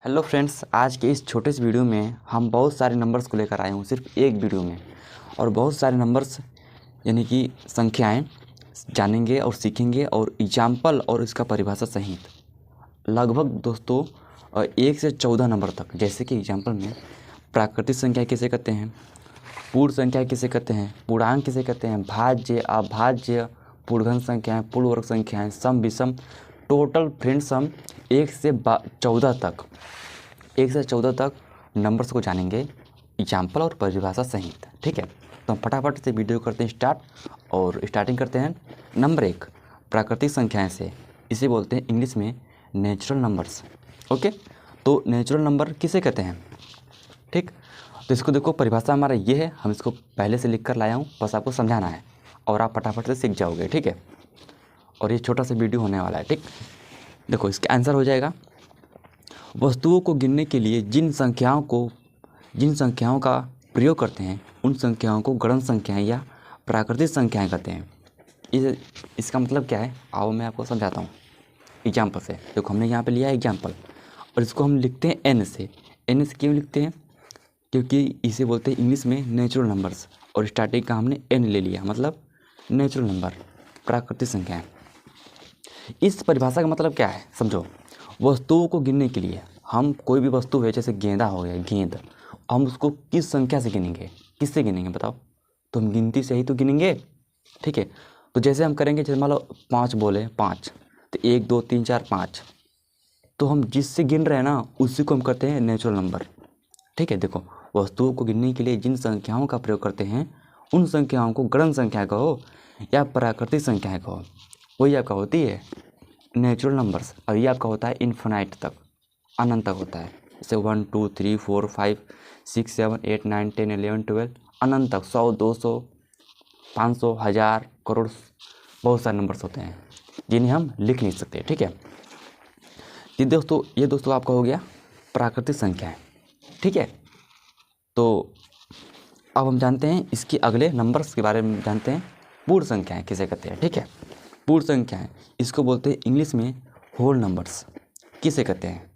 Hello friends, आज के इस छोटे से वीडियो में हम बहुत सारे नंबर्स को लेकर आए हूँ सिर्फ एक वीडियो में। और बहुत सारे नंबर्स यानी कि संख्याएं जानेंगे और सीखेंगे और एग्जाम्पल और इसका परिभाषा सहित लगभग दोस्तों 1 से 14 नंबर तक। जैसे कि एग्जाम्पल में प्राकृतिक संख्या किसे कहते हैं, पूर्ण संख्या किसे कहते हैं, पूर्णांक किसे कहते हैं, भाज्य, अभाज्य, पूर्णघन संख्याएँ, पूर्ण वर्ग संख्याएँ, सम विषम, टोटल फ्रेंड्स हम 1 से 14 तक नंबर्स को जानेंगे एग्जाम्पल और परिभाषा सहित। ठीक है, तो हम फटाफट से वीडियो करते हैं स्टार्ट। और स्टार्टिंग करते हैं नंबर 1 प्राकृतिक संख्याएं से। इसे बोलते हैं इंग्लिश में नेचुरल नंबर्स। ओके, तो नेचुरल नंबर किसे कहते हैं। ठीक, तो इसको देखो, परिभाषा हमारा ये है, हम इसको पहले से लिख कर लाया हूँ, बस आपको समझाना है और आप फटाफट से सीख जाओगे। ठीक है, और ये छोटा सा वीडियो होने वाला है। ठीक, देखो इसका आंसर हो जाएगा, वस्तुओं को गिनने के लिए जिन संख्याओं का प्रयोग करते हैं उन संख्याओं को गणन संख्याएं या प्राकृतिक संख्याएं कहते हैं। इसका मतलब क्या है, आओ मैं आपको समझाता हूँ एग्जाम्पल से। देखो हमने यहाँ पे लिया है एग्जाम्पल और इसको हम लिखते हैं एन से। एन से क्यों लिखते हैं, क्योंकि इसे बोलते हैं इंग्लिश में नेचुरल नंबर्स और स्टार्टिंग का हमने एन ले लिया, मतलब नेचुरल नंबर, प्राकृतिक संख्याएँ। इस परिभाषा का मतलब क्या है समझो, वस्तुओं को गिनने के लिए हम कोई भी वस्तु है, जैसे गेंदा हो गया, गेंद, हम उसको किस संख्या से गिनेंगे, किससे गिनेंगे बताओ, तो हम गिनती से ही तो गिनेंगे। ठीक है, तो जैसे हम करेंगे, जैसे मान लो 5 बोले, 5 तो 1 2 3 4 5, तो हम जिससे गिन रहे हैं ना उसी को हम कहते हैं नेचुरल नंबर। ठीक है, देखो वस्तुओं को गिनने के लिए जिन संख्याओं का प्रयोग करते हैं उन संख्याओं को गणन संख्या कहो या प्राकृतिक संख्याएं कहो, वही आपका होती है नेचुरल नंबर्स। और ये आपका होता है इन्फिनाइट तक, अनंत तक होता है। जैसे 1 2 3 4 5 6 7 8 9 10 11 12 अनंत तक, 100 200 500 1000 करोड़, बहुत सारे नंबर्स होते हैं जिन्हें हम लिख नहीं सकते। ठीक है, ये दोस्तों आपका हो गया प्राकृतिक संख्याएं। ठीक है, तो अब हम जानते हैं इसके अगले नंबर्स के बारे में, जानते हैं पूर्ण संख्याएं किसे कहते हैं। ठीक है, पूर्ण संख्याएं, इसको बोलते हैं इंग्लिश में होल नंबर्स किसे कहते हैं।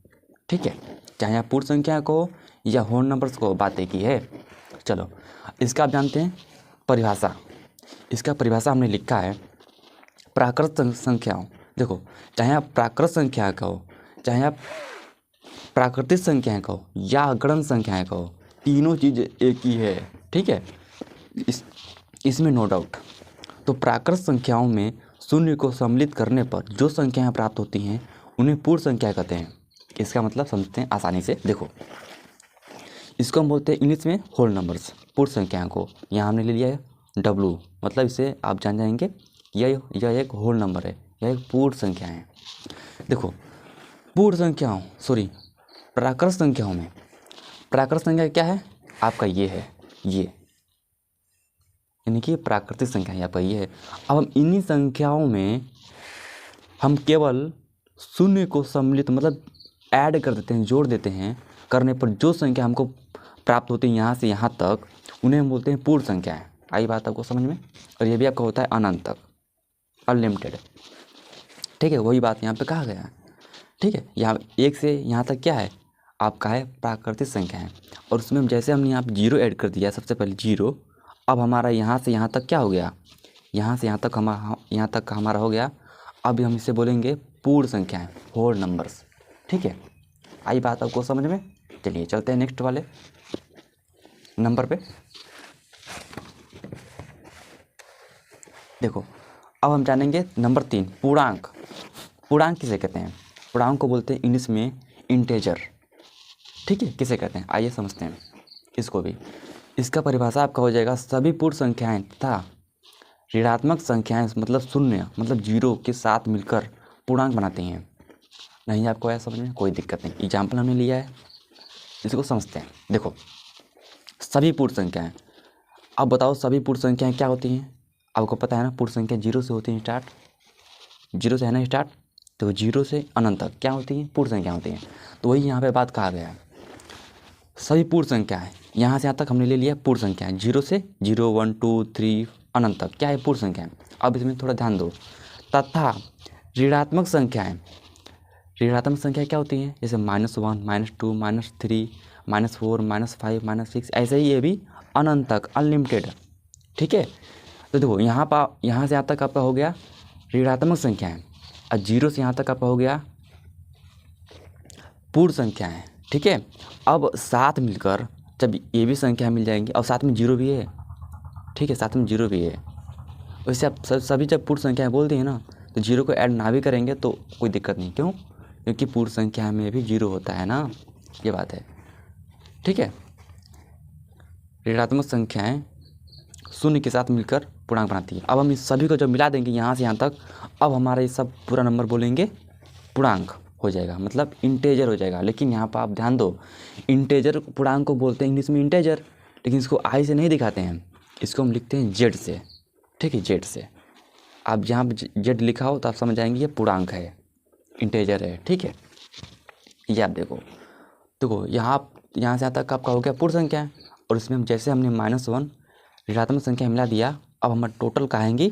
ठीक है, चाहे आप पूर्ण संख्या को या होल नंबर्स को बातें की है। चलो इसका आप जानते हैं परिभाषा। इसका परिभाषा हमने लिखा है, प्राकृत संख्याओं, देखो चाहे आप प्राकृत संख्या कहो, चाहे आप प्राकृतिक संख्याएं कहो या गणन संख्याएं कहो, तीनों चीज़ एक ही है। ठीक है, इसमें नो डाउट। तो प्राकृत संख्याओं में शून्य को सम्मिलित करने पर जो संख्याएं प्राप्त होती हैं उन्हें पूर्ण संख्या कहते हैं। इसका मतलब समझते हैं आसानी से, देखो इसको हम बोलते हैं इंग्लिश में होल नंबर्स, पूर्ण संख्याओं को। यहाँ हमने ले लिया है W, मतलब इसे आप जान जाएंगे यह एक होल नंबर है, यह एक पूर्ण संख्या है। देखो प्राकृत संख्याओं में, प्राकृत संख्या क्या है आपका, ये है, ये यानी कि प्राकृतिक संख्या है आपका, ये है। अब हम इन्हीं संख्याओं में हम केवल शून्य को सम्मिलित, मतलब ऐड कर देते हैं, जोड़ देते हैं, करने पर जो संख्या हमको प्राप्त होती है यहाँ से यहाँ तक, उन्हें हम बोलते हैं पूर्ण संख्याएं। आई बात आपको समझ में। और ये भी आपका होता है अनंत तक, अनलिमिटेड। ठीक है, वही बात यहाँ पे कहा गया है। ठीक है, यहाँ 1 से यहाँ तक क्या है आपका है प्राकृतिक संख्या है। और उसमें हम जैसे हमने यहाँ पे 0 ऐड कर दिया, सबसे पहले 0, अब हमारा यहाँ से यहाँ तक क्या हो गया, यहाँ से यहाँ तक हमारा हो गया। अब हम इसे बोलेंगे पूर्ण संख्याएं, होल नंबर्स। ठीक है, आई बात आपको समझ में। चलिए चलते हैं नेक्स्ट वाले नंबर पे। देखो अब हम जानेंगे नंबर 3 पूर्णांक। पूर्णांक किसे कहते हैं, पूर्णांक को बोलते हैं इंग्लिश में इंटेजर। ठीक है, किसे कहते हैं आइए समझते हैं इसको भी। इसका परिभाषा आपका हो जाएगा, सभी पूर्ण संख्याएं तथा ऋणात्मक संख्याएं, मतलब शून्य, मतलब 0 के साथ मिलकर पूर्णांक बनाती हैं। नहीं आपको आया समझ में, कोई दिक्कत नहीं। एग्जाम्पल हमने लिया है, इसको समझते हैं। देखो सभी पूर्ण संख्याएं, अब बताओ सभी पूर्ण संख्याएं क्या होती हैं। आपको पता है ना, पूर्ण संख्या 0 से होती हैं स्टार्ट, 0 से है ना स्टार्ट, तो 0 से अनंत तक क्या होती हैं, पूर्ण संख्या होती हैं। तो वही यहाँ पे बात कहा गया है, सभी पूर्ण संख्या है, यहाँ से यहाँ तक हमने ले लिया पूर्ण संख्या है, 0 से 0 1 2 3 अनंत तक क्या है पूर्ण संख्या है। अब इसमें थोड़ा ध्यान दो, तथा ऋणात्मक संख्याएं ऋणात्मक संख्या क्या होती हैं, जैसे -1, -2, -3, -4, -5, -6, ऐसे ही ये भी अनंत तक, अनलिमिटेड। ठीक है, तो देखो यहाँ से यहाँ तक आपका हो गया ऋणात्मक संख्याएं, और 0 से यहाँ तक आपका हो गया पूर्ण संख्याएं। ठीक है, अब साथ मिलकर जब ये भी संख्या मिल जाएंगी और साथ में 0 भी है, ठीक है, साथ में 0 भी है, वैसे आप सभी जब पूर्ण संख्याएं बोलते हैं ना, तो 0 को ऐड ना भी करेंगे तो कोई दिक्कत नहीं। क्यों? क्योंकि पूर्ण संख्या में भी 0 होता है ना, ये बात है। ठीक है, ऋणात्मक संख्याएं शून्य के साथ मिलकर पूर्णांक बनाती है। अब हम इस सभी को जब मिला देंगे यहाँ से यहाँ तक, अब हमारा ये सब पूरा नंबर बोलेंगे पूर्णांक हो जाएगा, मतलब इंटेजर हो जाएगा। लेकिन यहाँ पर आप ध्यान दो, इंटेजर पूर्णांक को बोलते हैं इंग्लिश में इंटेजर, लेकिन इसको आई से नहीं दिखाते हैं, इसको हम लिखते हैं जेड से। ठीक है, जेड से। आप जहाँ जेड लिखा हो तो आप समझ जाएंगे ये पूर्णांक है, इंटेजर है। ठीक है, ये आप देखो यहाँ से यहाँ तक आपका हो गया पूर्ण संख्या है, और इसमें जैसे हमने -1 ऋणात्मक संख्या मिला दिया, अब हमारा टोटल कहेंगे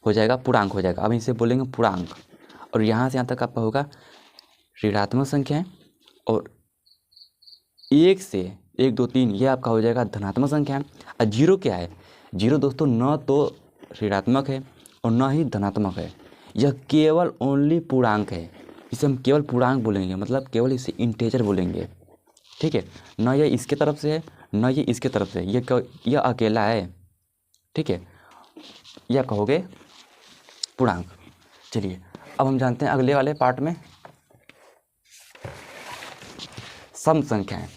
हो जाएगा पूर्णांक हो जाएगा। अब इसे बोलेंगे पूर्णांक, और यहाँ से यहाँ तक आपका होगा ऋणात्मक संख्या, और 1 से 1, 2, 3 ये आपका हो जाएगा धनात्मक संख्या। और 0 क्या है? 0 दोस्तों न तो ऋणात्मक है और न ही धनात्मक है, यह केवल ओनली पूर्णांक है। इसे हम केवल पूर्णांक बोलेंगे, मतलब केवल इसे इंटेजर बोलेंगे। ठीक है, न ये इसके तरफ से है न ये इसके तरफ से, यह अकेला है। ठीक है, यह कहोगे पूर्णांक। चलिए अब हम जानते हैं अगले वाले पार्ट में सम संख्याएं।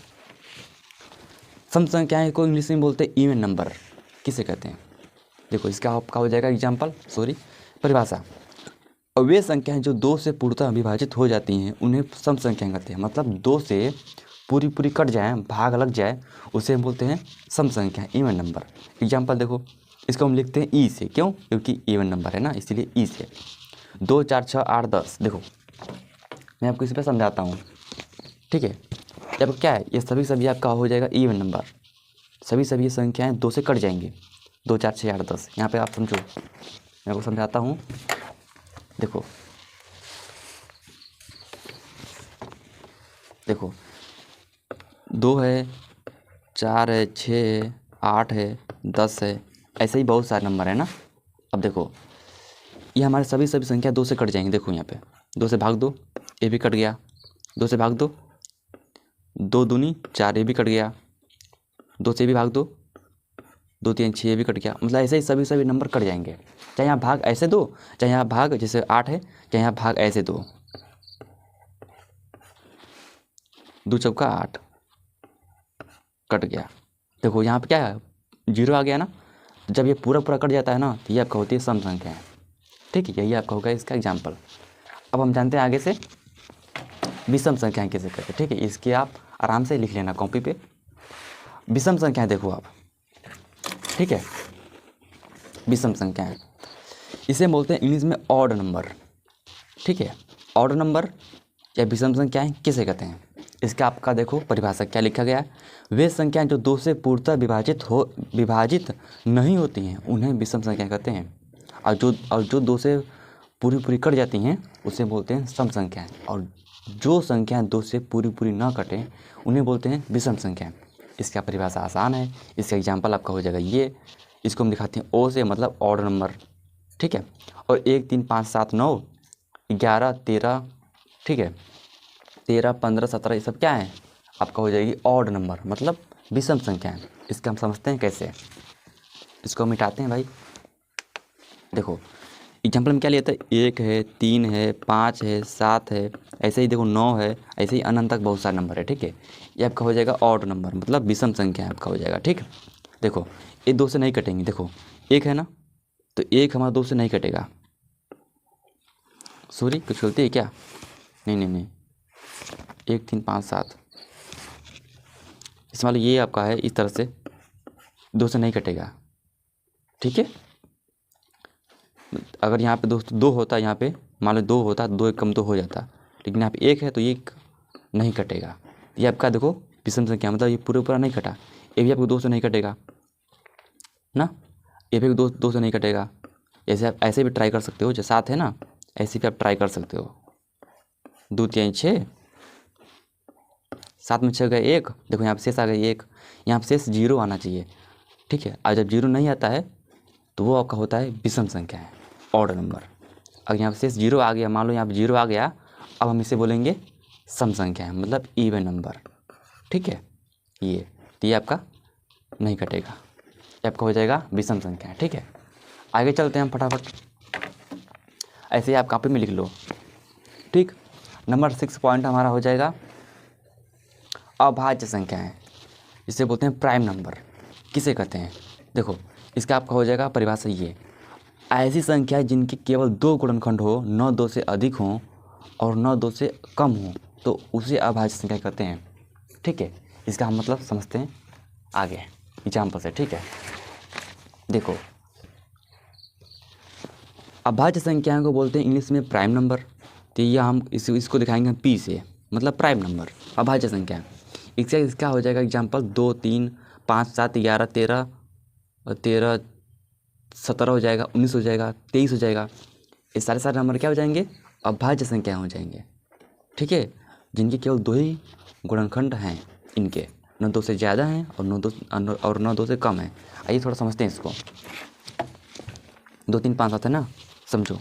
सम संख्याएं को इंग्लिश में बोलते हैं इवन नंबर, किसे कहते हैं? देखो इसका आपका हो जाएगा परिभाषा। और वे संख्याएं जो 2 से पूर्णतः विभाजित हो जाती हैं उन्हें सम संख्याएं कहते हैं। मतलब 2 से पूरी कट जाए, भाग लग जाए, उसे हम बोलते हैं सम संख्या, इवन नंबर। एग्जाम्पल देखो, इसको हम लिखते हैं ई से। क्यों? क्योंकि इवन नंबर है ना, इसीलिए ई से। 2, 4, 6, 8, 10। देखो मैं आपको इस पर समझाता हूँ। ठीक है, जब क्या है, ये सभी आपका हो जाएगा इवन नंबर। सभी ये संख्याएं 2 से कट जाएंगी, 2, 4, 6, 8, 10। यहाँ पे आप समझो, मैं आपको समझाता हूँ। देखो 2 है, 4 है, 6 है, 8 है, 10 है, ऐसे ही बहुत सारे नंबर है ना। अब देखो ये हमारे सभी संख्या 2 से कट जाएंगे। देखो यहाँ पे 2 से भाग दो, ये भी कट गया। 2 से भाग दो, 2 दूनी 4, ये भी कट गया। 2 से भी भाग दो, 2, 3, 6, ये भी कट गया। मतलब ऐसे ही सभी नंबर कट जाएंगे। चाहे यहाँ भाग ऐसे दो, चाहे यहाँ भाग जैसे 8 है, चाहे यहाँ भाग ऐसे दो, 2 चौका 8 कट गया। देखो यहाँ पे क्या है, 0 आ गया ना। जब ये पूरा कट जाता है ना, तो ये आपका होती है सम संख्या है। ठीक है, यही आपका होगा इसका एग्जाम्पल। अब हम जानते हैं आगे से विषम संख्याएं कैसे करते हैं। ठीक है, इसके आप आराम से लिख लेना कॉपी पे। विषम संख्याएं देखो आप, ठीक है, विषम संख्याएं इसे बोलते हैं इंग्लिश में ऑड नंबर। ठीक है, ऑड नंबर या विषम संख्याएं किसे कहते हैं? इसका आपका देखो परिभाषा क्या लिखा गया है। वे संख्याएं जो 2 से पूर्णतः विभाजित नहीं होती हैं उन्हें विषम संख्या कहते हैं। और जो 2 से पूरी कट जाती हैं उसे बोलते हैं सम संख्याएं। और जो संख्याएं 2 से पूरी ना कटें उन्हें बोलते हैं विषम संख्याएं। इसका परिभाषा आसान है, इसका एग्जाम्पल आपका हो जाएगा ये। इसको हम दिखाते हैं ओ से, मतलब ऑड नंबर। ठीक है, और 1, 3, 5, 7, 9, 11, 13, ठीक है, 13, 15, 17 ये सब क्या है आपका हो जाएगी ऑड नंबर, मतलब विषम संख्या है। इसका हम समझते हैं कैसे, इसको मिटाते हैं भाई। देखो एग्जाम्पल में क्या लिया था, 1 है, 3 है, 5 है, 7 है, ऐसे ही देखो 9 है, ऐसे ही अनंत तक बहुत सारे नंबर है। ठीक है, ये आपका हो जाएगा ऑड नंबर, मतलब विषम संख्या आपका हो जाएगा। ठीक है, देखो ये 2 से नहीं कटेंगे। देखो 1 है ना, तो 1 हमारा 2 से नहीं कटेगा। सॉरी, कुछ गलती है क्या? नहीं, 1, 3, 5, 7, इसमें ये आपका है, इस तरह से 2 से नहीं कटेगा। ठीक है, अगर यहाँ पे दोस्तों 2 होता, यहाँ पे मान लो 2 होता, 2 1 कम 2 हो जाता, लेकिन यहाँ पे 1 है तो ये नहीं कटेगा। ये आपका देखो विषम संख्या, मतलब ये पूरा नहीं कटा। ये भी आपको 2 से नहीं कटेगा ना, ये भी 2 से नहीं कटेगा। ऐसे आप ऐसे भी ट्राई कर सकते हो, जो 7 है ना, ऐसे भी आप ट्राई कर सकते हो, 2 3 6, 7 में 6 गए 1, देखो यहाँ पे शेष आ गई 1, यहाँ पे शेष 0 आना चाहिए, ठीक है। और जब 0 नहीं आता है तो वो आपका होता है विषम संख्या है, ऑड नंबर। अगर यहाँ पे शेष 0 आ गया, मान लो यहाँ पे 0 आ गया, अब हम इसे बोलेंगे सम संख्या है, मतलब इवन नंबर, ठीक है। ये आपका नहीं कटेगा, ये आपका हो जाएगा विषम संख्या है, ठीक है। आगे चलते हैं हम फटाफट, ऐसे ही आप कॉपी में लिख लो, ठीक। नंबर 6 पॉइंट हमारा हो जाएगा अभाज्य संख्याएं, इसे बोलते हैं प्राइम नंबर। किसे कहते हैं, देखो इसका आपका हो जाएगा परिभाषा ये, ऐसी संख्याएं जिनके केवल 2 गुणनखंड हो, न 2 से अधिक हों और न 2 से कम हो, तो उसे अभाज्य संख्या कहते हैं, ठीक है। इसका हम मतलब समझते हैं आगे एग्जाम्पल से, ठीक है। देखो अभाज्य संख्याओं को बोलते हैं इंग्लिश में प्राइम नंबर, तो यह हम इसको दिखाएंगे पी से, मतलब प्राइम नंबर अभाज्य संख्या। इसका हो जाएगा एग्जाम्पल 2 3 5 7 11 13 और 13 17 हो जाएगा, 19 हो जाएगा, 23 हो जाएगा। ये सारे नंबर क्या हो जाएंगे, अभाज्य संख्या हो जाएंगे, ठीक है, जिनके केवल 2 ही गुणनखंड हैं, इनके न 2 से ज़्यादा हैं और न 2 से कम है। आइए थोड़ा समझते हैं इसको। 2 3 5 7 है ना, समझो,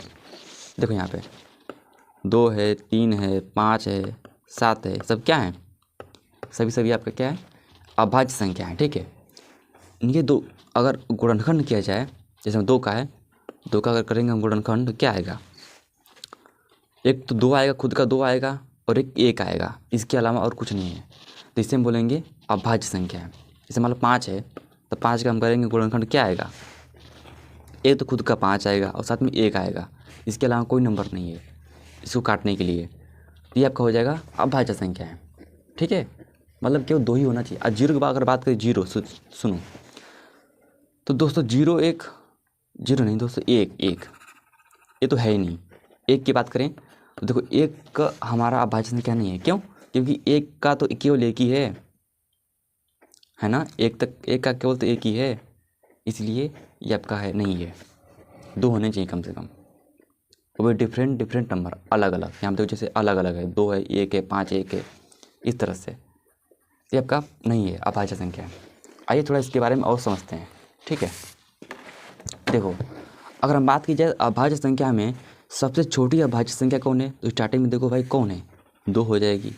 देखो यहाँ पे 2 है, 3 है, 5 है, 7 है, सब क्या है, सभी आपका क्या है, अभाज्य संख्या है, ठीक है। इनके 2 अगर गुणनखंड किया जाए, जैसे 2 का है, 2 का अगर करेंगे हम गुणनखंड, क्या आएगा, एक तो 2 आएगा, खुद का 2 आएगा और एक 1 आएगा, इसके अलावा और कुछ नहीं है, तो इसे हम बोलेंगे अभाज्य संख्या है। जैसे मान लो 5 है, तो 5 का हम करेंगे गुणनखंड, क्या आएगा, एक तो खुद का 5 आएगा और साथ में 1 आएगा, इसके अलावा कोई नंबर नहीं है इसको काटने के लिए, तो ये आपका हो जाएगा अभाज्य संख्या है, ठीक है। मतलब केवल 2 ही होना चाहिए। और 0 की अगर बात करें, 0 सुनो, तो दोस्तों 0 1 0 नहीं दोस्तों, 1 1 ये तो है ही नहीं। 1 की बात करें तो देखो 1 का हमारा अभाज्य संख्या नहीं है, क्यों, क्योंकि 1 का तो केवल 1 ही है ना, 1 का केवल तो 1 ही है, इसलिए ये आपका है नहीं है, 2 होने चाहिए कम से कम, वो डिफरेंट नंबर अलग अलग, यहाँ पे देखो जैसे अलग अलग है, 2 है, 1 है, 5 1 है, इस तरह से, ये आपका नहीं है, अभाज्य संख्या है। आइए थोड़ा इसके बारे में और समझते हैं, ठीक है। देखो अगर हम बात की जाए अभाज्य संख्या में सबसे छोटी अभाज्य संख्या कौन है, तो स्टार्टिंग में देखो भाई कौन है, 2 हो जाएगी।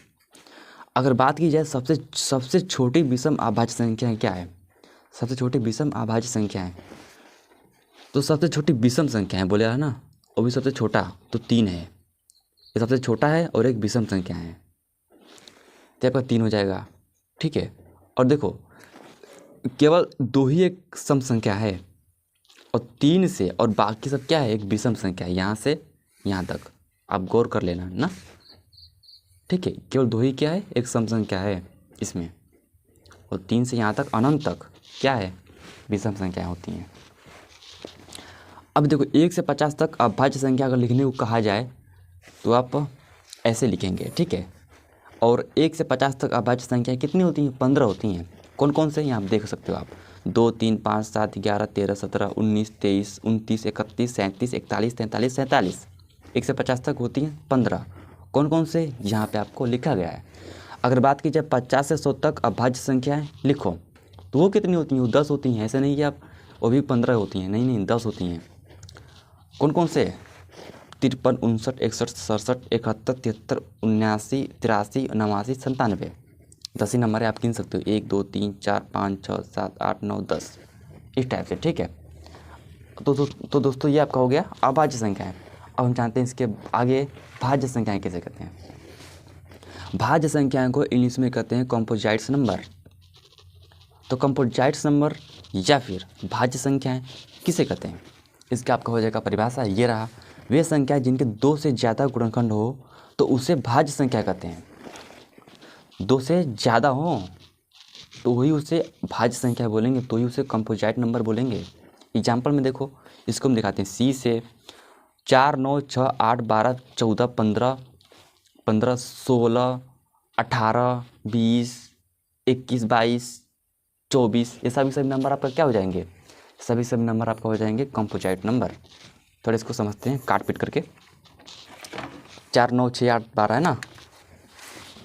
अगर बात की जाए सबसे छोटी विषम अभाज्य संख्या क्या है, सबसे छोटी विषम अभाज्य संख्या है, तो सबसे छोटी विषम संख्या है बोले ना, वो भी सबसे छोटा तो 3 है, ये सबसे छोटा है और एक विषम संख्या है, तो आपका 3 हो जाएगा, ठीक है। और देखो केवल 2 ही एक सम संख्या है और 3 से और बाकी सब क्या है, एक विषम संख्या है, यहाँ से यहाँ तक आप गौर कर लेना ना, ठीक है। केवल 2 ही क्या है, एक सम संख्या है इसमें, और 3 से यहाँ तक अनंत तक क्या है, विषम संख्या होती हैं। अब देखो 1 से 50 तक अभाज्य संख्या अगर लिखने को कहा जाए तो आप ऐसे लिखेंगे, ठीक है। और 1 से 50 तक अभाज्य संख्या कितनी होती हैं, 15 होती हैं। कौन कौन से यहाँ आप देख सकते हो आप, 2 3 5 7 11 13 17 19 23 29 31 37 41 43 47, 1 से 50 तक होती हैं 15। कौन कौन से यहाँ पे आपको लिखा गया है। अगर बात की जाए 50 से 100 तक अभाज्य संख्याएँ लिखो, तो वो कितनी होती हैं, वो 10 होती हैं। ऐसे नहीं कि आप वो भी 15 होती हैं, नहीं 10 होती हैं। कौन कौन से, 53 59 61 67 71 73 79 83 89 97, 10 ही नंबर है, आप गिन सकते हो, 1 2 3 4 5 6 7 8 9 10, इस टाइप से, ठीक है। तो दोस्तों ये आपका हो गया अभाज्य संख्या है। अब हम जानते हैं इसके आगे भाज्य संख्याएं कैसे कहते हैं। भाज्य संख्याओं को इंग्लिश में कहते हैं कंपोजिट्स नंबर। तो कंपोजिट्स नंबर या फिर भाज्य संख्याएं किसे कहते हैं, इसका आपका हो जाएगा परिभाषा ये रहा, वे संख्या जिनके 2 से ज़्यादा गुणनखंड हो तो उसे भाज्य संख्या कहते हैं। 2 से ज़्यादा हो तो वही उसे भाज्य संख्या बोलेंगे, तो ही उसे कंपोजिट नंबर बोलेंगे। एग्जाम्पल में देखो, इसको हम दिखाते हैं, सी से 4 9 6 8 12 14 15 15 16 18 20 21 22 24, ये सभी नंबर आपका क्या हो जाएंगे, सभी नंबर आपका हो जाएंगे कंपोजिट नंबर। थोड़ा इसको समझते हैं काट पीट करके। 4 9 6 8 12 है ना।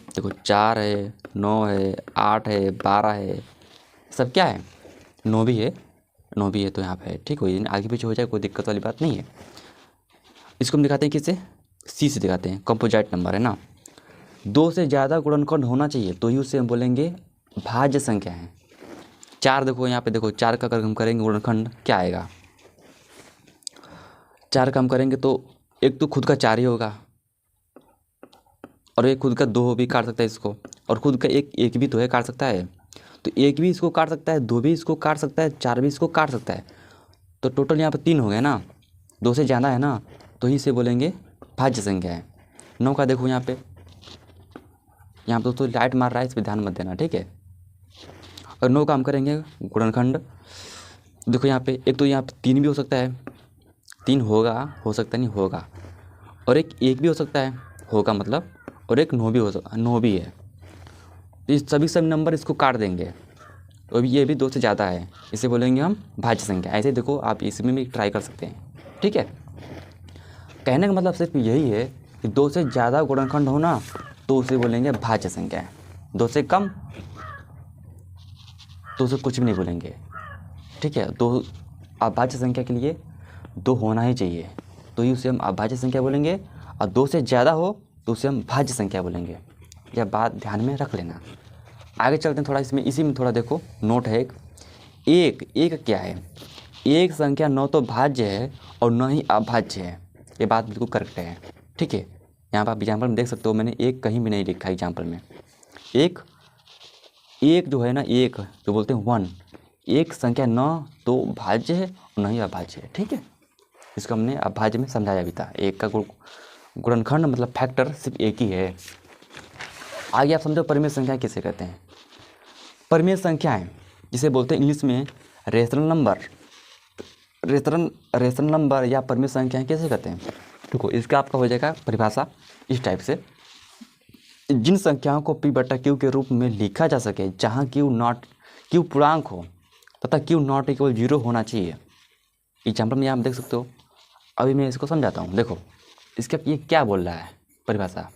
देखो 4 है, 9 है, 8 है, 12 है, सब क्या है, 9 भी है, 9 भी है, तो यहाँ पे है। ठीक हो, आगे पीछे हो जाए कोई दिक्कत वाली बात नहीं है। इसको हम दिखाते हैं किससे, सी से दिखाते हैं। कंपोजिट नंबर है ना, 2 से ज़्यादा गुणनखंड होना चाहिए तो ही उसे हम बोलेंगे भाज्य संख्या है। 4 देखो यहाँ पे, देखो 4 का अगर हम करेंगे गुणनखंड क्या आएगा, 4 का हम करेंगे तो एक तो खुद का 4 ही होगा, और एक खुद का 2 भी काट सकता है इसको, और खुद का एक भी तो है, काट सकता है। तो एक भी इसको काट सकता है, 2 भी इसको काट सकता है, 4 भी इसको काट सकता है। तो टोटल यहाँ पर 3 हो गए ना, 2 से ज़्यादा है ना, तो ही इसे बोलेंगे भाज्य संख्या है। 9 का देखो यहाँ पे दोस्तों लाइट मार रहा है, इस पर ध्यान मत देना, ठीक है। और 9 का हम करेंगे गुणनखंड, देखो यहाँ पे एक तो यहाँ पे 3 भी हो सकता है, 3 होगा, हो सकता नहीं होगा, और एक भी हो सकता है, होगा मतलब, और एक 9 भी हो सकता, 9 भी है। तो इस सब नंबर इसको काट देंगे, तो ये भी 2 से ज़्यादा है, इसे बोलेंगे हम भाज्य संख्या। ऐसे देखो आप इसमें भी ट्राई कर सकते हैं, ठीक है। कहने का मतलब सिर्फ यही है कि 2 से ज़्यादा गुणनखंड होना तो उसे बोलेंगे भाज्य संख्या है, 2 से कम तो उसे कुछ भी नहीं बोलेंगे, ठीक है। तो अभाज्य संख्या के लिए 2 होना ही चाहिए, तो ही उसे हम अभाज्य संख्या बोलेंगे, और 2 से ज़्यादा हो तो उसे हम भाज्य संख्या बोलेंगे। यह बात ध्यान में रख लेना। आगे चलते हैं थोड़ा, इसमें इसी में थोड़ा देखो नोट है एक क्या है, एक संख्या न तो भाज्य है और न ही अभाज्य है, ये बात बिल्कुल करेक्ट है, ठीक है। यहाँ पर आप एग्जाम्पल में देख सकते हो, मैंने एक कहीं भी नहीं लिखा एग्जाम्पल में। एक जो है ना, एक जो बोलते हैं 1, एक संख्या न तो भाज्य है और न ही अभाज्य है, ठीक है। इसको हमने अभाज्य में समझाया भी था। एक का गुणनखंड मतलब फैक्टर सिर्फ एक ही है। आगे आप समझो परिमेय संख्या किसे कहते हैं। परिमेय संख्याएं जिसे बोलते हैं इंग्लिश में रेशनल नंबर, रेशनल नंबर या परिमेय संख्याएं कैसे कहते हैं। देखो इसका आपका हो जाएगा परिभाषा इस टाइप से, जिन संख्याओं को p/q के रूप में लिखा जा सके जहां q पूर्णांक हो तथा q नॉट इक्वल 0 होना चाहिए। एग्जाम्पल में आप देख सकते हो, अभी मैं इसको समझाता हूँ। देखो इसका ये क्या बोल रहा है परिभाषा,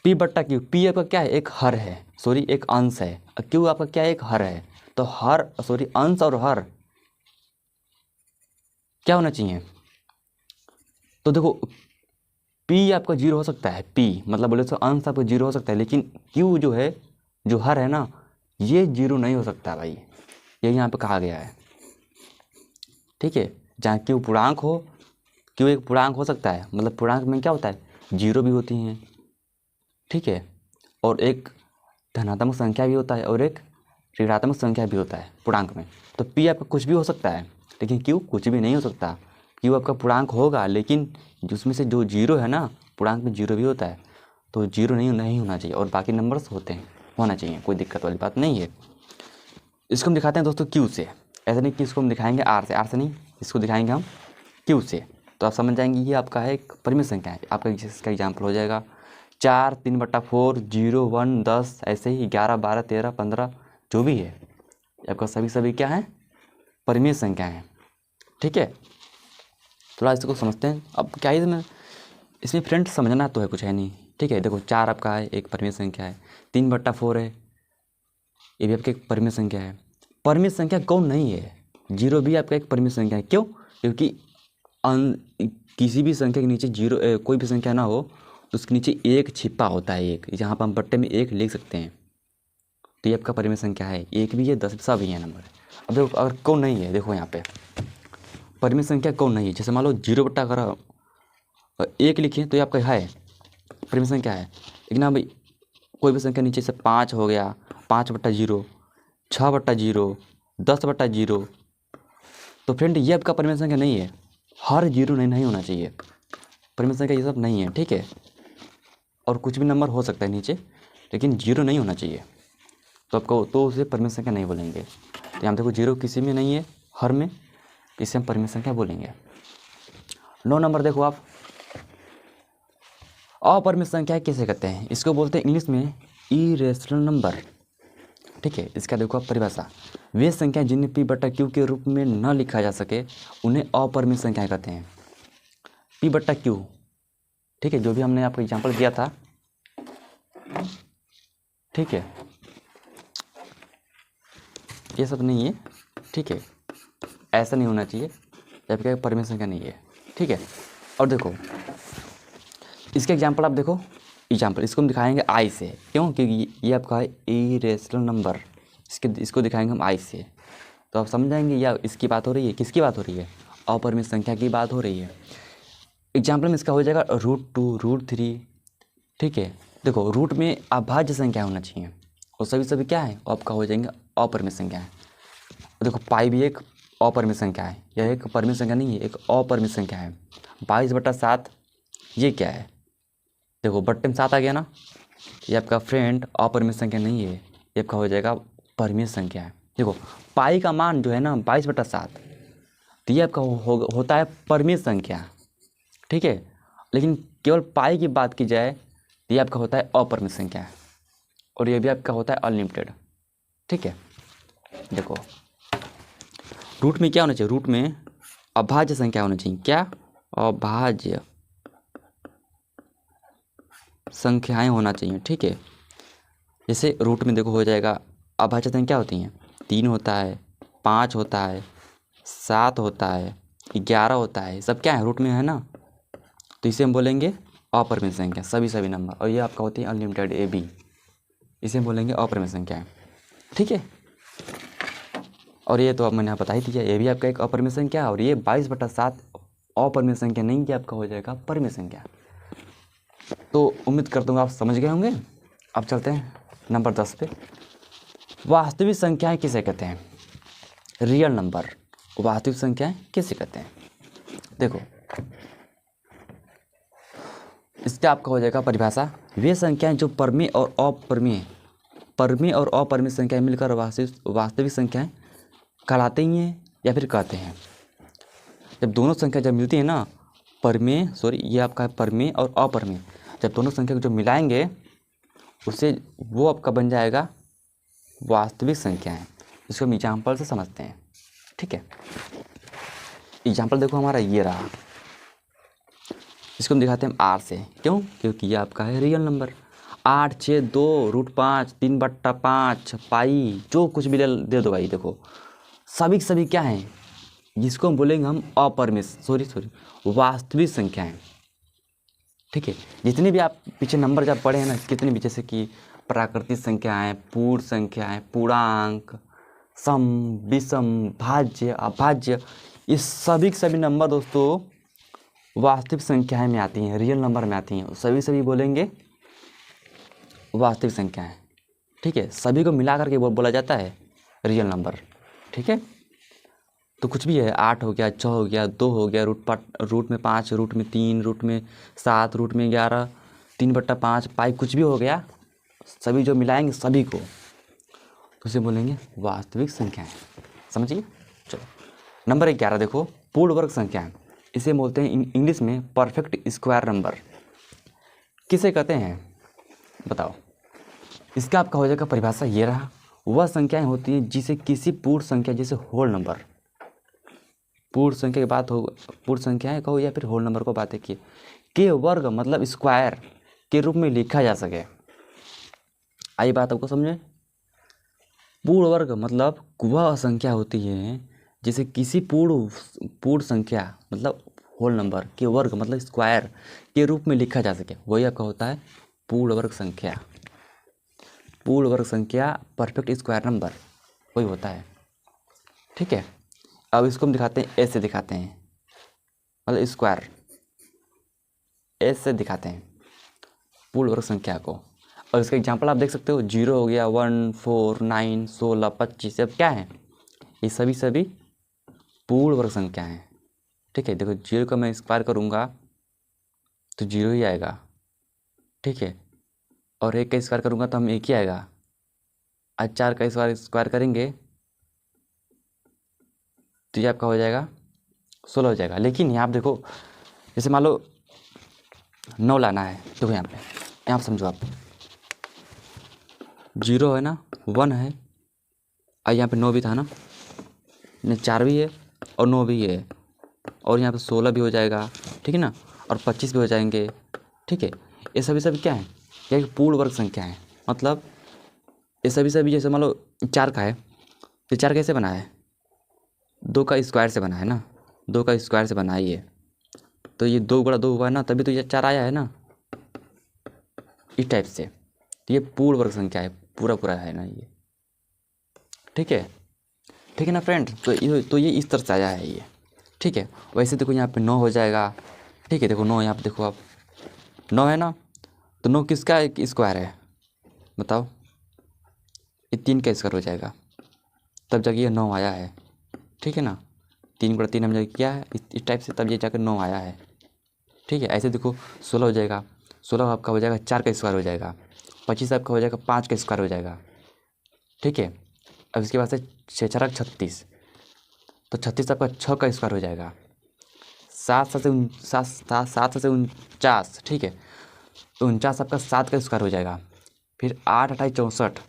p/q, p आपका क्या है, एक हर है, सॉरी एक अंश है, और q आपका क्या है, एक हर है। तो हर सॉरी अंश और हर क्या होना चाहिए। तो देखो p आपका 0 हो सकता है, p मतलब बोले तो अंश आपका 0 हो सकता है, लेकिन q जो है, जो हर है ना, ये 0 नहीं हो सकता भाई, ये यहाँ पे कहा गया है, ठीक है। जहाँ q पूर्णांक हो, q एक पूर्णांक हो सकता है, मतलब पूर्णांक में क्या होता है, 0 भी होती हैं, ठीक है, और एक धनात्मक संख्या भी होता है और एक ऋणात्मक संख्या भी होता है पूर्णांक में। तो p आपका कुछ भी हो सकता है, लेकिन q कुछ भी नहीं हो सकता। q आपका पूर्णांक होगा, लेकिन उसमें से जो 0 है ना, पूर्णांक में 0 भी होता है, तो 0 नहीं होना चाहिए, और बाकी नंबर्स होते हैं, होना चाहिए, कोई दिक्कत वाली बात नहीं है। इसको हम दिखाते हैं दोस्तों q से, ऐसा नहीं कि इसको हम दिखाएंगे r से नहीं, इसको दिखाएंगे हम q से, तो आप समझ जाएंगे ये आपका है एक परिमेय संख्या है। आपका इसका एग्जाम्पल हो जाएगा 4, 3/4, 0, 1, 10, ऐसे ही 11, 12, 13, 15 जो भी है, आपका सभी क्या है, परिमेय संख्या है, ठीक है। थोड़ा इसको समझते हैं। अब क्या है इसमें फ्रेंड समझना तो है, कुछ है नहीं, ठीक है। देखो 4 आपका है एक परिमेय संख्या है, 3/4 है, ये भी आपकी एक परिमेय संख्या है। परिमेय संख्या कौन नहीं है, 0 भी आपका एक परिमेय संख्या है। क्यों, क्योंकि किसी भी संख्या के नीचे 0 कोई भी संख्या ना हो तो उसके नीचे 1 छिपा होता है, एक जहाँ पर हम बट्टे में 1 लिख सकते हैं, तो ये आपका परिमेय संख्या है। 1 भी है, 10 सब ही है नंबर। अब देखो अगर कौन नहीं है, देखो यहाँ पे परिमेय संख्या कौन नहीं है, जैसे मान लो 0 अगर 1 लिखिए तो ये आपका है परिमेय संख्या है। लेकिन हाँ भाई कोई भी संख्या नीचे से 5 हो गया, 5/0, 6/0, 10/0, तो फ्रेंड ये आपका परिमेय संख्या नहीं है। हर 0 नहीं होना चाहिए, परिमेय संख्या ये सब नहीं है, ठीक है। और कुछ भी नंबर हो सकता है नीचे, लेकिन 0 नहीं होना चाहिए, तो आपको तो उसे परिमेय संख्या नहीं बोलेंगे। तो यहाँ देखो 0 किसी में नहीं है, हर में, इसे हम परिमेय संख्या बोलेंगे। 9 नंबर देखो आप, अपरिमेय संख्या किसे कहते हैं, इसको बोलते हैं इंग्लिश में इरेशनल नंबर, ठीक है। इसका देखो आप परिभाषा, वे संख्या जिन्हें p/q के रूप में न लिखा जा सके उन्हें अपरिमेय संख्याएं कहते हैं। p/q ठीक है, जो भी हमने आपको एग्जाम्पल दिया था, ठीक है, ये सब नहीं है, ठीक है, ऐसा नहीं होना चाहिए, जब क्या परिमेय संख्या नहीं है, ठीक है। और देखो इसके एग्जाम्पल आप देखो, एग्जाम्पल इसको हम दिखाएंगे आई से, क्यों? क्योंकि ये आपका है इरेशनल नंबर, इसको दिखाएंगे हम आई से, तो आप समझ जाएंगे या इसकी बात हो रही है, किसकी बात हो रही है, अपरिमेय संख्या की बात हो रही है। एग्जाम्पल में इसका हो जाएगा √2, √3, ठीक है। देखो रूट में अभाज्य संख्या होना चाहिए, और सभी क्या है, आपका हो जाएंगे अपरिमेय संख्या है। देखो पाई भी एक अपरिमेय संख्या है, यह एक परिमेय संख्या नहीं है, एक अपरिमेय संख्या है। 22/7 ये क्या है, देखो बट्टे में 7 आ गया ना, ये आपका फ्रेंड अपरिमेय संख्या नहीं है, ये आपका हो जाएगा परिमेय संख्या है। देखो पाई का मान जो है ना 22/7, तो ये आपका होता है परिमेय संख्या, ठीक है। लेकिन केवल पाई की बात की जाए तो ये आपका होता है अपरिमेय संख्या, और ये भी आपका होता है अनलिमिटेड, ठीक है। देखो रूट में क्या होना चाहिए, रूट में अभाज्य संख्या होना चाहिए, क्या? अभाज्य संख्याएं होना चाहिए, ठीक है। जैसे रूट में देखो हो जाएगा, अभाज्य संख्या होती हैं 3 होता है, 5 होता है, 7 होता है, 11 होता है, सब क्या है रूट में है ना, तो इसे हम बोलेंगे अपरिमेय संख्या, सभी नंबर। और ये आपका होती है अनलिमिटेड AB, इसे हम बोलेंगे अपरिमेय संख्या है, ठीक है। और ये तो अब मैंने बता ही दिया, ये भी आपका एक अपरिमेय संख्या है, और ये 22/7 अपरिमेय संख्या नहीं, कि आपका हो जाएगा परिमेय संख्या। तो उम्मीद करता हूँ आप समझ गए होंगे। अब चलते हैं नंबर 10 पे। वास्तविक संख्याएं किसे कहते हैं? रियल नंबर वास्तविक संख्याएं किसे कहते हैं? देखो इसका आपका हो जाएगा परिभाषा, वे संख्याएं जो परमेय और अपरिमेय संख्याएं मिलकर वास्तविक संख्याएं कहलाते ही हैं या फिर कहते हैं। जब दोनों संख्या जब मिलती है ना, ये आपका है परमेय और अपरिमेय, जब दोनों संख्या को जो मिलाएंगे उससे वो आपका बन जाएगा वास्तविक संख्याएं। इसको हम एग्जाम्पल से समझते हैं, ठीक है। एग्जाम्पल देखो हमारा ये रहा, इसको हम दिखाते हैं R से, क्यों? क्योंकि ये आपका है रियल नंबर। 8, 6, 2, √5, 3/5 पाई, जो कुछ भी दे दो भाई। देखो सभी क्या हैं, जिसको हम बोलेंगे हम वास्तविक संख्याएं, ठीक है। जितने भी आप पीछे नंबर जब पढ़े हैं ना, कितने भी, जैसे कि प्राकृतिक संख्याएं, पूर्ण संख्याएं, पूर्णांक, सम, विषम, भाज्य, अभाज्य, ये सभी नंबर दोस्तों वास्तविक संख्याएं में आती हैं, रियल नंबर में आती हैं। सभी बोलेंगे वास्तविक संख्याएं, ठीक है। सभी को मिला करके बोला जाता है रियल नंबर, ठीक है। तो कुछ भी है, 8 हो गया, 6 हो गया, 2 हो गया, रूट में 5, रूट में 3, रूट में 7, रूट में 11, 3/5 पाई, कुछ भी हो गया, सभी जो मिलाएंगे सभी को, तो उसे बोलेंगे वास्तविक संख्याएं। समझिए। चलो नंबर 11 देखो, पूर्ण वर्ग संख्याएं, इसे बोलते हैं इंग्लिश में परफेक्ट स्क्वायर नंबर। किसे कहते हैं बताओ? इसका आपका हो जाएगा परिभाषा ये रहा, वह संख्याएं होती हैं जिसे किसी पूर्ण संख्या, जैसे होल नंबर, पूर्ण संख्या की बात हो, पूर्ण संख्याएं कहो या फिर होल नंबर को बातें किए, के वर्ग मतलब स्क्वायर के रूप में लिखा जा सके। आई बात आपको समझे? पूर्ण वर्ग मतलब वह संख्या होती है जिसे किसी पूर्ण संख्या मतलब होल नंबर के वर्ग मतलब स्क्वायर के रूप में लिखा जा सके, वही आपका होता है पूर्ण वर्ग संख्या। पूर्ण वर्ग संख्या परफेक्ट स्क्वायर नंबर वही होता है, ठीक है। अब इसको हम दिखाते हैं, ऐसे दिखाते हैं, मतलब स्क्वायर ऐसे दिखाते हैं पूर्ण वर्ग संख्या को। और इसका एग्जांपल आप देख सकते हो, 0 हो गया, 1, 4, 9, 16, 25, अब क्या है, ये सभी पूर्ण वर्ग संख्या हैं, ठीक है। देखो 0 का मैं स्क्वायर करूँगा तो 0 ही आएगा, ठीक है। और 1 का स्क्वायर करूँगा तो हम 1 ही आएगा। आज 4 का स्क्वायर करेंगे तो ये आपका हो जाएगा 16 हो जाएगा। लेकिन यहाँ आप देखो, जैसे मान लो 9 लाना है, देखो यहाँ समझो आप, 0 है ना, 1 है, और यहाँ पे 9 भी था ना, 4 भी है और 9 भी है, और यहाँ पे 16 भी हो जाएगा, ठीक है ना, और 25 भी हो जाएंगे, ठीक है। ये सभी क्या है, क्या एक पूर्ण वर्ग संख्या है। मतलब ये सभी जैसे मान लो 4 का है, तो 4 कैसे बना है, 2 का स्क्वायर से बना है ना, 2 का स्क्वायर से बना है ये, तो ये 2 गुणा 2 हुआ है ना, तभी तो ये 4 आया है ना, इस टाइप से। तो ये पूर्ण वर्ग संख्या है, पूरा है ना ये, ठीक है ना फ्रेंड। तो ये इस तरह से आया है ये, ठीक है। वैसे देखो यहाँ पे 9 हो जाएगा, ठीक है। देखो 9 यहाँ पे देखो, आप 9 है ना, तो 9 किसका स्क्वायर है बताओ, ये 3 का स्क्वायर हो जाएगा, तब जाके ये 9 आया है, ठीक है ना। 3 गुणा 3 हमने किया है इस टाइप से, तब ये जाकर 9 आया है, ठीक है। ऐसे देखो 16 हो जाएगा, 16 आपका हो जाएगा 4 का स्क्वायर हो जाएगा, 25 आपका हो जाएगा 5 का स्क्वायर हो जाएगा, ठीक है। अब इसके बाद से 6 4 36, तो 36 आपका 6 का स्क्वायर हो जाएगा, 7 से 49, ठीक है। तो 49 आपका 7 का स्क्वायर हो जाएगा, फिर 8 28 64,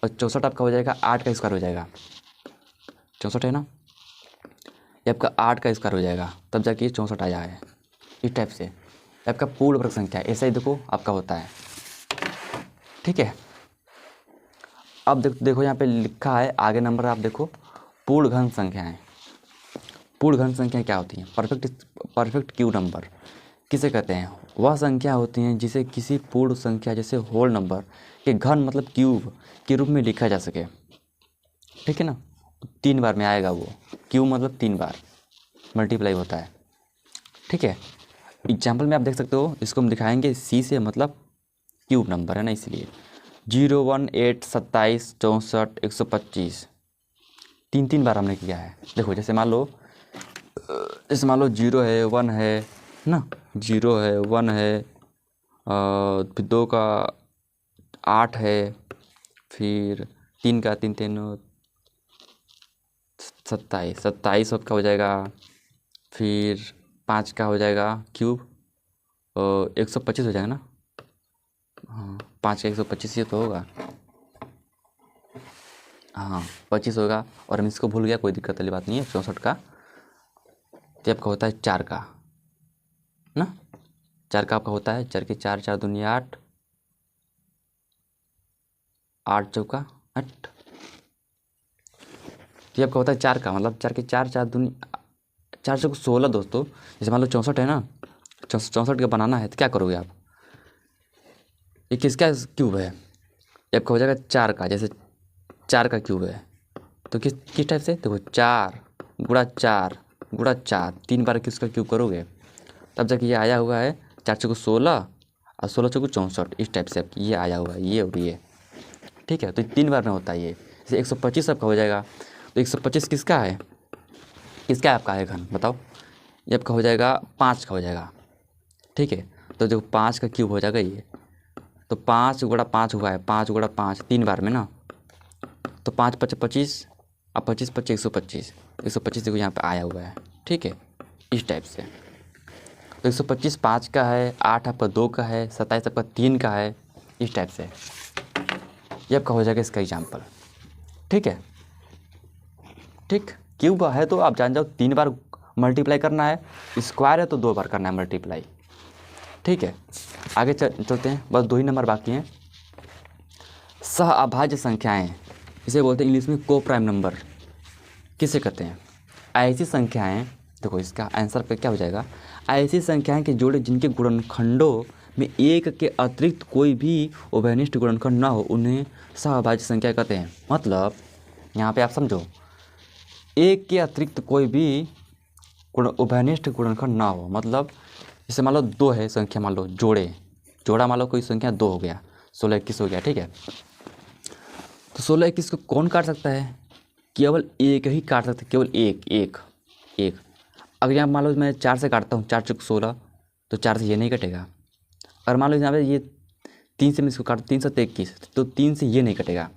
और 64 आपका हो जाएगा 8 का स्क्वायर हो जाएगा, 64 है ना, ये आपका 8 का स्क्वायर हो जाएगा, तब जाके ये 64 आया है, इस टाइप से। आपका पूर्ण वर्ग संख्या है, ऐसा ही देखो आपका होता है, ठीक है। अब देखो यहाँ पे लिखा है आगे नंबर, आप देखो पूर्ण घन संख्याएं। पूर्ण घन संख्याएं क्या होती हैं, परफेक्ट क्यू नंबर किसे कहते हैं, वह संख्या होती हैं जिसे किसी पूर्ण संख्या जैसे होल नंबर के घन मतलब क्यूब के रूप में लिखा जा सके, ठीक है ना। 3 बार में आएगा वो, क्यूब मतलब 3 बार मल्टीप्लाई होता है, ठीक है। एग्जाम्पल में आप देख सकते हो, इसको हम दिखाएंगे सी से, मतलब क्यूब नंबर है ना, इसलिए 0 1 8 27 64 125 3 बार हमने किया है। देखो जैसे मान लो 0 है 1 है ना, 0 है 1 है, फिर 2 का 8 है, फिर 3 का 3 3 27 आपका हो जाएगा, फिर 5 का हो जाएगा क्यूब 125 हो जाएगा ना, हाँ 5 का 125 ये तो होगा, हाँ 25 होगा। और हम इसको भूल गया, कोई दिक्कत वाली बात नहीं है, 64 का। तो आपका होता है 4 का ना, 4 का आपका होता है 4 के 4 4 दूनी 8, 8 चौका 8, ये आपका होता है 4 का, मतलब 4 के 4 4 दूनी 4 चौका 16 दोस्तों। जैसे मान लो 64 है ना, 64 का बनाना है तो क्या करोगे आप, ये किसका क्यूब है, ये आपका हो जाएगा 4 का, जैसे 4 का क्यूब है तो किस टाइप से देखो, 4 गुणा 4 गुणा 4, 3 बार किसका क्यूब करोगे, तब जाके ये आया हुआ है 4 चौको 16 और 16 चौको 64, इस टाइप से ये आया हुआ है, ये और ये, ठीक है। तो 3 बार में होता है ये, जैसे 125 आपका हो जाएगा, तो 125 किसका है आपका है घन बताओ, ये आपका हो जाएगा 5 का हो जाएगा, ठीक है। तो देखो 5 का क्यूब हो जाएगा ये, तो 5 गुणा 5 हुआ है, 5 गुणा 5 3 बार में ना, तो 5 5 25 अब 25 25 125 देखो यहाँ पे आया हुआ है, ठीक है, इस टाइप से। तो 125 5 का है, 8 आपका 2 का है, 27 आपका 3 का है, इस टाइप से ये आपका हो जाएगा इसका एग्जाम्पल, ठीक है। ठीक, क्यूब है तो आप जान जाओ 3 बार मल्टीप्लाई करना है, स्क्वायर है तो 2 बार करना है मल्टीप्लाई, ठीक है। आगे चलते हैं, बस 2 ही नंबर बाकी हैं। सह अभाज्य संख्याएं, इसे बोलते हैं इंग्लिश में को प्राइम नंबर किसे कहते हैं, ऐसी संख्याएं, देखो इसका आंसर पे क्या हो जाएगा, ऐसी संख्याएं के जोड़े जिनके गुणनखंडों में एक के अतिरिक्त कोई भी उभयनिष्ठ गुणनखंड ना हो उन्हें सहअभाज्य संख्या कहते हैं। मतलब यहाँ पे आप समझो, एक के अतिरिक्त कोई भी उभयनिष्ठ गुणनखंड ना हो, मतलब जैसे मान लो 2 है संख्या, मान लो जोड़ा मान लो कोई संख्या 2 हो गया, 16 21 हो गया, ठीक है। तो 16 21 को कौन काट सकता है, केवल एक ही काट सकता है, केवल एक। अगर यहाँ मान लो मैं 4 से काटता हूँ, 4 चौक 16, तो 4 से ये नहीं कटेगा। और मान लो यहाँ पे ये 3 से मैं इसको काटूँ, 3 7 21, तो 3 से ये नहीं कटेगा।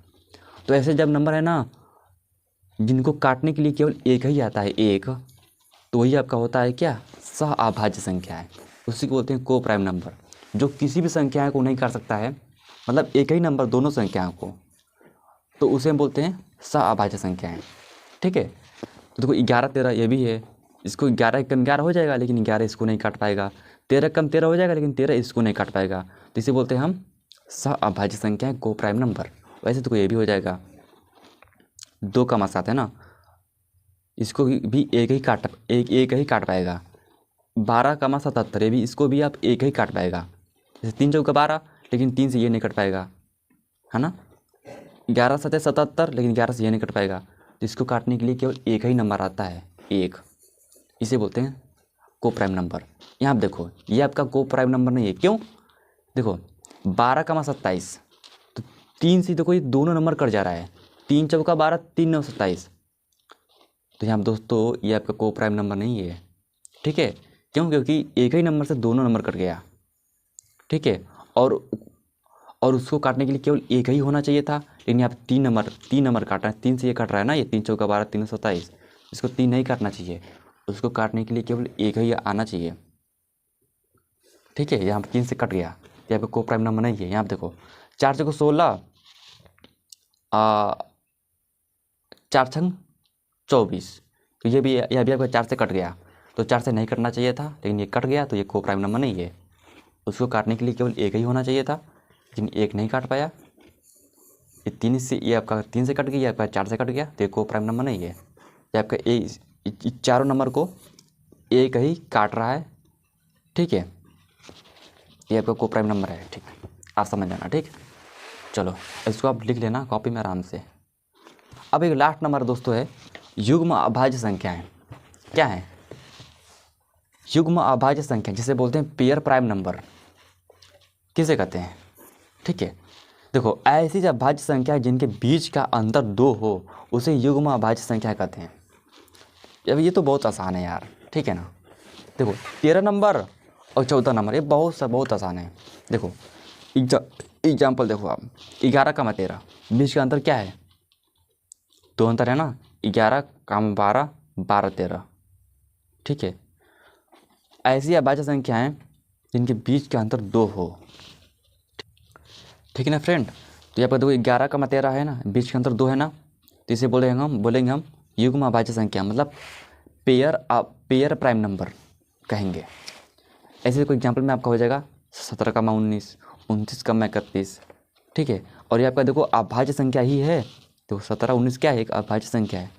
तो ऐसे जब नंबर है ना जिनको काटने के लिए केवल एक ही आता है, एक, तो वही आपका होता है क्या, सह अभाज्य संख्या है। उसी को बोलते हैं को प्राइम नंबर, जो किसी भी संख्या को नहीं काट सकता है, मतलब एक ही नंबर दोनों संख्याओं को, तो उसे हम बोलते हैं सह अभाज्य संख्याएं, ठीक है। तो देखो 11 13 ये भी है, इसको 11 कम 11 हो जाएगा, लेकिन 11 इसको नहीं काट पाएगा, 13 कम 13 हो जाएगा, लेकिन 13 इसको नहीं काट पाएगा, तो इसे बोलते हैं हम सह-अभाज्य संख्या है, को प्राइम नंबर। वैसे तो ये भी हो जाएगा, 2 का मा 7 है ना, इसको भी एक ही काट पाएगा। 12 का मा 77, ये भी इसको भी आप एक ही काट पाएगा। जैसे 3 चौका 12, लेकिन 3 से ये नहीं कट पाएगा, है ना। 11 7 77, लेकिन 11 से ये नहीं कट पाएगा, तो इसको काटने के लिए केवल एक ही नंबर आता है, 1। इसे बोलते हैं को प्राइम नंबर। यहाँ आप देखो, ये आपका को प्राइम नंबर नहीं है, क्यों? देखो 12 का मा 27, तो 3 से देखो ये दोनों नंबर कट जा रहा है, 3 चौका 12, 3 9 27, तो यहाँ दोस्तों ये आपका को प्राइम नंबर नहीं है, ठीक है। क्यों? क्योंकि एक ही नंबर से दोनों नंबर कट गया, ठीक है। और उसको काटने के लिए केवल एक ही होना चाहिए था, लेकिन यहाँ पे 3 नंबर काट रहा है, 3 से ये कट रहा है ना, ये 3 चौका 12, 3 27, इसको 3 नहीं काटना चाहिए, उसको काटने के लिए केवल एक ही आना चाहिए, ठीक है। यहाँ पे 3 से कट गया, यहाँ पे को प्राइम नंबर नहीं है। यहाँ पे देखो 4 चौको 16, 4 छंग 24, तो ये भी आपका 4 से कट गया, तो 4 से नहीं कटना चाहिए था, लेकिन ये कट गया, तो ये को प्राइम नंबर नहीं है। उसको काटने के लिए केवल एक ही होना चाहिए था, लेकिन एक नहीं काट पाया। ये आपका 3 से कट गया, ये आपका 4 से कट गया, तो ये को प्राइम नंबर नहीं है। ये आपका चारों नंबर को एक ही काट रहा है, ठीक है। ये आपका को प्राइम नंबर है, ठीक है, आप समझ जाना, ठीक। चलो इसको आप लिख लेना कॉपी में आराम से। अब एक लास्ट नंबर दोस्तों है युग्म अभाज्य संख्याएं। क्या है? युग्म अभाज्य संख्या, जिसे बोलते हैं पेयर प्राइम नंबर, किसे कहते हैं, ठीक है। देखो ऐसी जो अभाज्य संख्या जिनके बीच का अंतर 2 हो, उसे युग्म अभाज्य संख्या कहते हैं। अब ये तो बहुत आसान है यार, ठीक है ना। देखो 13 नंबर और 14 नंबर, ये बहुत आसान है। देखो एग्जाम्पल देखो आप, 11 का मा 13, बीच का अंतर क्या है? 2 अंतर है ना, 11 का मा 12, 12 13, ठीक है। ऐसी अभाज्य संख्याएं जिनके बीच का अंतर 2 हो, ठीक है ना फ्रेंड। तो यहाँ पर देखो 11 का मा 13 है ना, बीच का अंतर 2 है ना, तो इसे बोलेंगे हम युग्म अभाज्य संख्या, मतलब पेयर प्राइम नंबर कहेंगे। ऐसे कोई एग्जाम्पल में आपका हो जाएगा 17 का मा 19, 29 का मा 31, ठीक है। और ये आपका देखो अभाज्य संख्या ही है, तो 17 19 क्या है? एक अभाज्य संख्या है।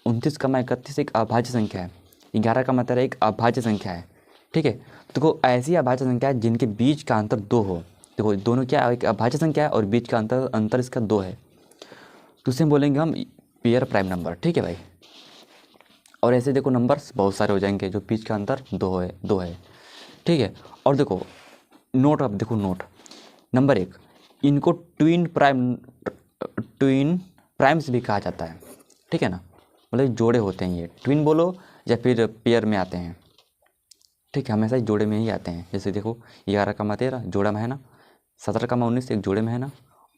29 का मा 31 एक अभाज्य संख्या है। 11 का मा 13 एक अभाज्य संख्या है, ठीक है। तो देखो ऐसी अभाज्य संख्या है जिनके बीच का अंतर 2 हो। देखो दोनों क्या, एक अभाज्य संख्या है और बीच का अंतर इसका 2 है, तो उसे बोलेंगे हम पेयर प्राइम नंबर, ठीक है भाई। और ऐसे देखो नंबर्स बहुत सारे हो जाएंगे जो बीच का अंतर 2 है, ठीक है। और देखो नोट, अब देखो नोट नंबर 1, इनको ट्विन प्राइम्स भी कहा जाता है, ठीक है ना। मतलब जोड़े होते हैं, ये ट्विन बोलो या फिर पेयर में आते हैं, ठीक है, हमेशा जोड़े में ही आते हैं। जैसे देखो 11 का मा 13 जोड़ा में है ना, 17 का मा 19 एक जोड़े में है ना,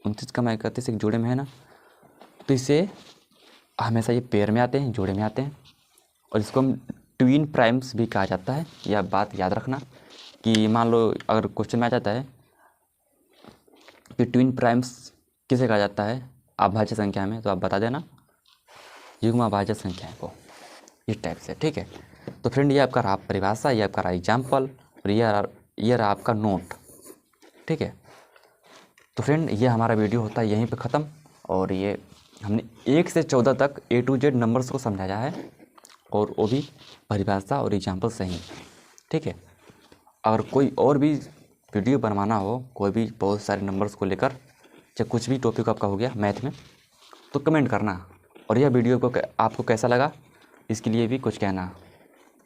29 का मा 31 एक जोड़े में है ना, तो इसे हमेशा ये पेयर में आते हैं, जोड़े में आते हैं, और इसको हम ट्विन प्राइम्स भी कहा जाता है। यह बात याद रखना कि मान लो अगर क्वेश्चन में आ जाता है कि ट्विन प्राइम्स किसे कहा जाता है अभाज्य संख्या में, तो आप बता देना युग्म अभाज्य संख्या को, इस टाइप से, ठीक है। तो फ्रेंड ये आपका रहा परिभाषा, ये आपका रहा एग्जाम्पल, और ये रहा आपका नोट, ठीक है। तो फ्रेंड ये हमारा वीडियो होता है यहीं पे ख़त्म, और ये हमने 1 से 14 तक A to Z नंबर्स को समझाया है, और वो भी परिभाषा और एग्जाम्पल सही, ठीक है। अगर कोई और भी वीडियो बनवाना हो, कोई भी बहुत सारे नंबर्स को लेकर, चाहे कुछ भी टॉपिक आपका हो गया मैथ में, तो कमेंट करना, और यह वीडियो को आपको कैसा लगा इसके लिए भी कुछ कहना,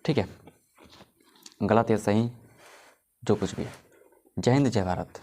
ठीक है। गलत या सही जो कुछ भी है। जय हिंद, जय भारत।